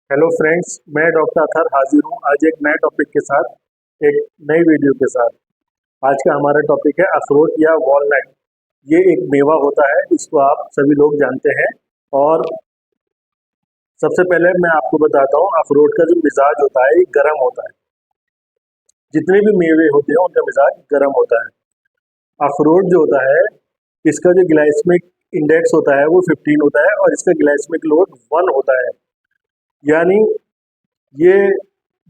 Hello friends, मैं doctor Athar हाजिर हूँ आज एक नए टॉपिक के साथ, एक नई वीडियो के साथ। आज का हमारा टॉपिक है अखरोट या वॉलनट। ये एक मेवा होता है, इसको आप सभी लोग जानते हैं। और सबसे पहले मैं आपको बताता हूँ, अखरोट का जो मिजाज होता है ये गर्म होता है। जितने भी मेवे होते हैं उनका मिजाज गर्म होता है। अखरोट जो होता है, इसका जो ग्लाइसेमिक इंडेक्स होता है वो 15 होता है और इसका ग्लाइसेमिक लोड 1 होता है। यानी ये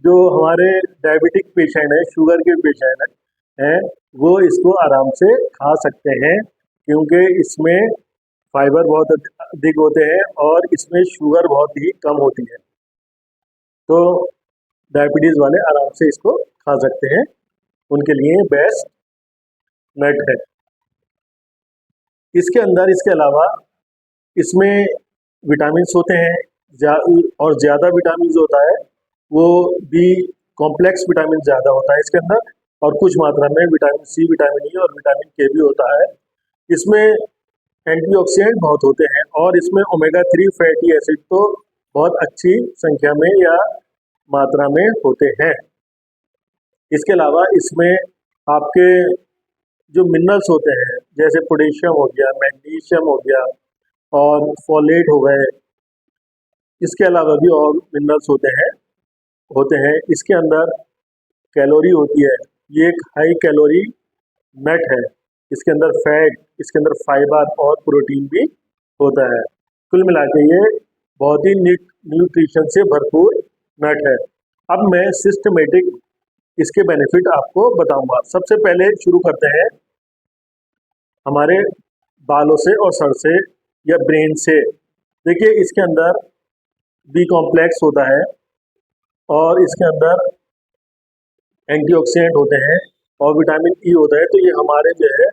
जो हमारे डायबिटिक पेशेंट है, शुगर के पेशेंट हैं, वो इसको आराम से खा सकते हैं, क्योंकि इसमें फाइबर बहुत अधिक होते हैं और इसमें शुगर बहुत ही कम होती है। तो डायबिटीज़ वाले आराम से इसको खा सकते हैं, उनके लिए बेस्ट नट है। इसके अंदर इसके अलावा इसमें विटामिन्स होते हैं, और ज़्यादा विटामिन जो होता है वो बी कॉम्प्लेक्स विटामिन ज़्यादा होता है इसके अंदर, और कुछ मात्रा में विटामिन सी, विटामिन ई और विटामिन के भी होता है। इसमें एंटीऑक्सीडेंट बहुत होते हैं और इसमें ओमेगा 3 फैटी एसिड तो बहुत अच्छी संख्या में या मात्रा में होते हैं। इसके अलावा इसमें आपके जो मिनरल्स होते हैं, जैसे पोटेशियम हो गया, मैग्नीशियम हो गया और फोलेट हो गए, इसके अलावा भी और मिनरल्स होते हैं। इसके अंदर कैलोरी होती है, ये एक हाई कैलोरी नट है। इसके अंदर फैट, इसके अंदर फाइबर और प्रोटीन भी होता है। कुल मिला के ये बहुत ही न्यूट्रिशन से भरपूर नट है। अब मैं सिस्टमेटिक इसके बेनिफिट आपको बताऊंगा। सबसे पहले शुरू करते हैं हमारे बालों से और सर से या ब्रेन से। देखिए, इसके अंदर बी कॉम्प्लेक्स होता है और इसके अंदर एंटीऑक्सीडेंट होते हैं और विटामिन ई होता है। तो ये हमारे जो है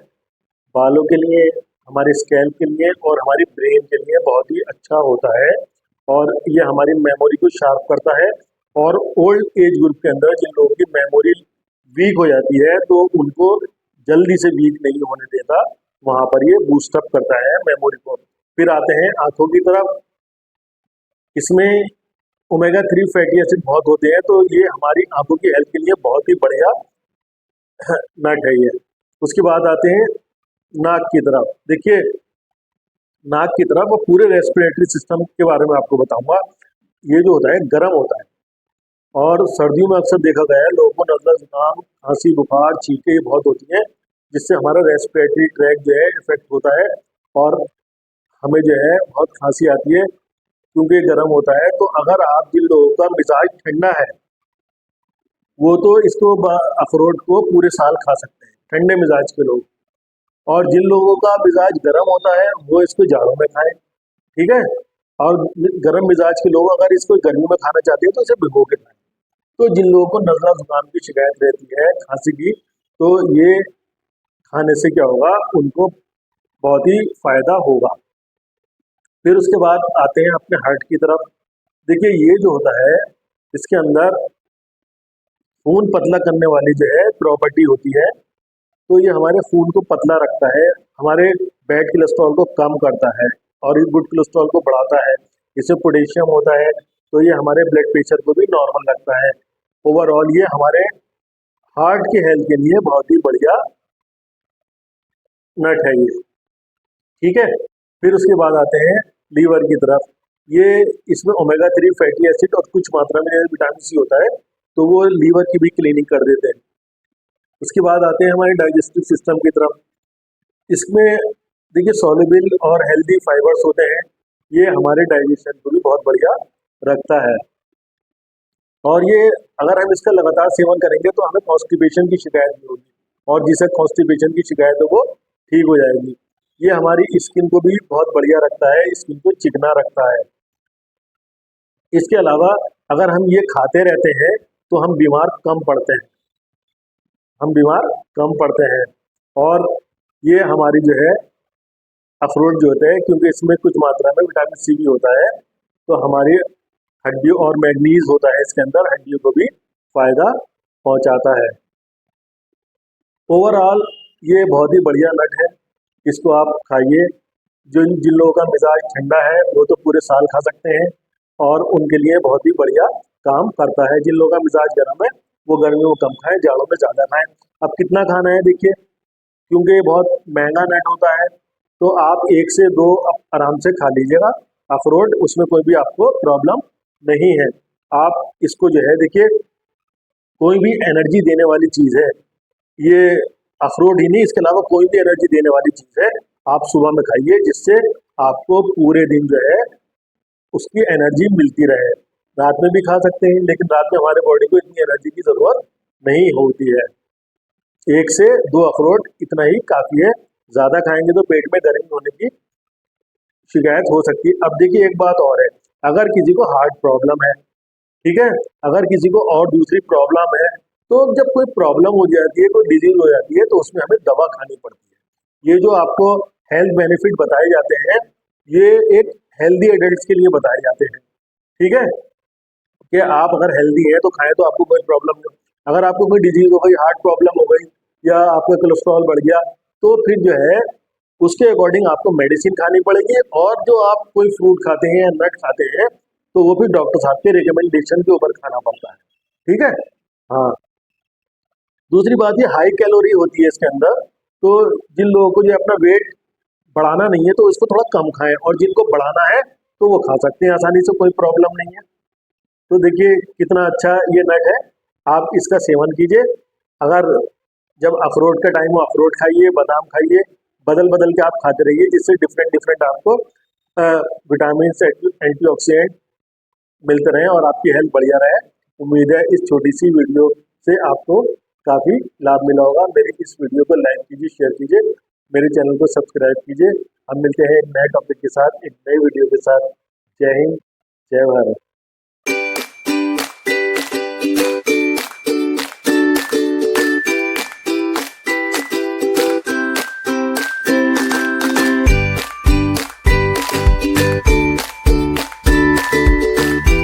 बालों के लिए, हमारे स्कैल्प के लिए और हमारी ब्रेन के लिए बहुत ही अच्छा होता है। और ये हमारी मेमोरी को शार्प करता है। और ओल्ड एज ग्रुप के अंदर जिन लोगों की मेमोरी वीक हो जाती है, तो उनको जल्दी से वीक नहीं होने देता, वहाँ पर ये बूस्टअप करता है मेमोरी को। फिर आते हैं आँखों की तरफ। इसमें ओमेगा 3 फैटी एसिड बहुत होते हैं, तो ये हमारी आंखों की हेल्थ के लिए बहुत ही बढ़िया नट है ये। उसके बाद आते हैं नाक की तरफ। देखिए, नाक की तरफ और पूरे रेस्पिरेटरी सिस्टम के बारे में आपको बताऊंगा। ये जो होता है गर्म होता है, और सर्दियों में अक्सर देखा गया है लोगों को नजला जुकाम, खांसी, बुखार, छींकें बहुत होती हैं, जिससे हमारा रेस्पिरेटरी ट्रैक जो है इफेक्ट होता है और हमें जो है बहुत खांसी आती है, क्योंकि गर्म होता है। तो अगर आप जिन लोगों का मिजाज ठंडा है, वो तो इसको अखरोट को पूरे साल खा सकते हैं, ठंडे मिजाज के लोग। और जिन लोगों का मिजाज गर्म होता है वो इसको जाड़ों में खाएं, ठीक है। और गर्म मिजाज के लोग अगर इसको गर्मी में खाना चाहते हैं तो इसे भिगो के खाएं। तो जिन लोगों को नजला जुकाम की शिकायत रहती है, खांसी की, तो ये खाने से क्या होगा, उनको बहुत ही फायदा होगा। फिर उसके बाद आते हैं अपने हार्ट की तरफ। देखिए, ये जो होता है इसके अंदर खून पतला करने वाली जो है प्रॉपर्टी होती है। तो ये हमारे खून को पतला रखता है, हमारे बैड कोलेस्ट्रॉल को कम करता है और ये गुड कोलेस्ट्रॉल को बढ़ाता है। इसमें पोटेशियम होता है, तो ये हमारे ब्लड प्रेशर को भी नॉर्मल रखता है। ओवरऑल ये हमारे हार्ट की हेल्थ के लिए बहुत ही बढ़िया नट है ये, ठीक है। फिर उसके बाद आते हैं लीवर की तरफ। ये इसमें ओमेगा 3 फैटी एसिड और कुछ मात्रा में विटामिन सी होता है, तो वो लीवर की भी क्लीनिंग कर देते हैं। उसके बाद आते हैं हमारे डाइजेस्टिव सिस्टम की तरफ। इसमें देखिए सॉल्युबल और हेल्दी फाइबर्स होते हैं, ये हमारे डाइजेशन को भी बहुत बढ़िया रखता है। और ये अगर हम इसका लगातार सेवन करेंगे तो हमें कॉन्स्टिपेशन की शिकायत नहीं होगी, और जिसे कॉन्स्टिपेशन की शिकायत है वो ठीक हो जाएगी। ये हमारी स्किन को भी बहुत बढ़िया रखता है, स्किन को चिकना रखता है। इसके अलावा अगर हम ये खाते रहते हैं तो हम बीमार कम पड़ते हैं, हम बीमार कम पड़ते हैं। और ये हमारी जो है अखरोट जो होता है, क्योंकि इसमें कुछ मात्रा में विटामिन सी भी होता है, तो हमारी हड्डियों और मैग्नीज होता है इसके अंदर, हड्डियों को भी फायदा पहुंचाता है। ओवरऑल ये बहुत ही बढ़िया नट है, इसको आप खाइए। जो जिन लोगों का मिजाज ठंडा है वो तो पूरे साल खा सकते हैं, और उनके लिए बहुत ही बढ़िया काम करता है। जिन लोगों का मिजाज गर्म है वो गर्मियों में कम खाएं, जाड़ों में ज़्यादा खाएं। अब कितना खाना है देखिए, क्योंकि ये बहुत महंगा नट होता है, तो आप 1 से 2 आराम से खा लीजिएगा अखरोट, उसमें कोई भी आपको प्रॉब्लम नहीं है। आप इसको जो है देखिए, कोई भी एनर्जी देने वाली चीज़ है ये, अखरोट ही नहीं, इसके अलावा कोई भी एनर्जी देने वाली चीज़ है आप सुबह में खाइए, जिससे आपको पूरे दिन जो है उसकी एनर्जी मिलती रहे। रात में भी खा सकते हैं, लेकिन रात में हमारे बॉडी को इतनी एनर्जी की ज़रूरत नहीं होती है। 1 से 2 अखरोट इतना ही काफ़ी है, ज़्यादा खाएंगे तो पेट में गर्मी होने की शिकायत हो सकती है। अब देखिए एक बात और है, अगर किसी को हार्ट प्रॉब्लम है, ठीक है, अगर किसी को और दूसरी प्रॉब्लम है, तो जब कोई प्रॉब्लम हो जाती है, कोई डिजीज हो जाती है, तो उसमें हमें दवा खानी पड़ती है। ये जो आपको हेल्थ बेनिफिट बताए जाते हैं, ये एक हेल्दी एडल्ट के लिए बताए जाते हैं, ठीक है, कि आप अगर हेल्दी है तो खाएं तो आपको कोई प्रॉब्लम नहीं। अगर आपको कोई डिजीज हो गई, हार्ट प्रॉब्लम हो गई, या आपका कोलेस्ट्रॉल बढ़ गया, तो फिर जो है उसके अकॉर्डिंग आपको मेडिसिन खानी पड़ेगी। और जो आप कोई फ्रूट खाते हैं या नट खाते हैं, तो वो फिर डॉक्टर साहब के रिकमेंडेशन के ऊपर खाना पड़ता है, ठीक है। हाँ, दूसरी बात ये हाई कैलोरी होती है इसके अंदर, तो जिन लोगों को जो अपना वेट बढ़ाना नहीं है तो इसको थोड़ा कम खाएं, और जिनको बढ़ाना है तो वो खा सकते हैं आसानी से, कोई प्रॉब्लम नहीं है। तो देखिए कितना अच्छा ये नट है, आप इसका सेवन कीजिए। अगर जब अखरोट का टाइम हो अखरोट खाइए, बादाम खाइए, बदल बदल के आप खाते रहिए, जिससे डिफरेंट डिफरेंट आपको विटामिन एंटीऑक्सीडेंट मिलते रहें और आपकी हेल्थ बढ़िया रहे। उम्मीद है इस छोटी सी वीडियो से आपको काफ़ी लाभ मिला होगा। मेरी इस वीडियो को लाइक कीजिए, शेयर कीजिए, मेरे चैनल को सब्सक्राइब कीजिए। हम मिलते हैं एक नए टॉपिक के साथ, एक नई वीडियो के साथ। जय हिंद, जय भारत।